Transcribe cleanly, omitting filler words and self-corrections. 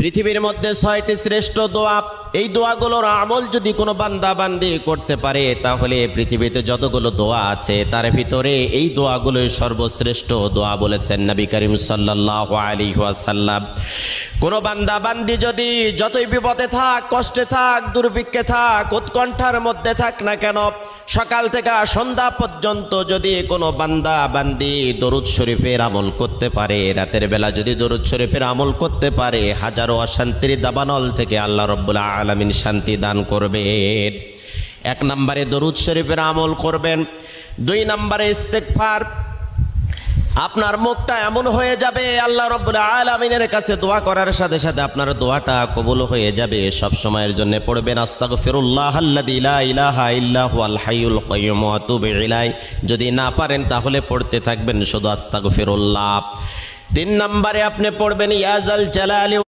পৃথিবীর মধ্যে 6টি শ্রেষ্ঠ দোয়া, এই দোয়াগুলোর আমল যদি কোনো বান্দা বান্দি করতে পারে তাহলে পৃথিবীতে যতগুলো দোয়া আছে তার ভিতরে এই দোয়াগুলো সর্বশ্রেষ্ঠ দোয়া বলেছেন নবী করিম সাল্লাল্লাহু আলাইহি ওয়াসাল্লাম। কোনো বান্দা বান্দি যদি যতই বিপদে থাক, কষ্টে থাক, দুর্ভিক্ষে থাক, উৎকণ্ঠার মধ্যে থাক না কেন, সকাল থেকে সন্ধ্যা পর্যন্ত যদি কোনো বান্দা বান্দি দরুদ শরীফের আমল করতে পারে, রাতের বেলা যদি দরুদ শরীফের আমল করতে পারে, হাজারো অশান্তির দাবানল থেকে আল্লাহ রাব্বুল আলামিন শান্তি দান করবেন। 1 নম্বরে দরুদ শরীফের আমল করবেন। 2 নম্বরে ইস্তেগফার। আপনার মুখটা এমন হয়ে যাবে আল্লাহ রাব্বুল আলামিনের কাছে দোয়া করার সাথে সাথে আপনার দোয়াটা কবুল হয়ে যাবে। সব সময়ের জন্য পড়বেন আস্তাগফিরুল্লাহাল্লাযী লা ইলাহা ইল্লা হুয়াল হাইয়ুল কাইয়্যুম ওয়া আতুবু ইলাইহি। যদি না পারেন তাহলে পড়তে থাকবেন শুধু আস্তাগফিরুল্লাহ। 3 নম্বরে আপনি পড়বেন ইয়া যাল জালালি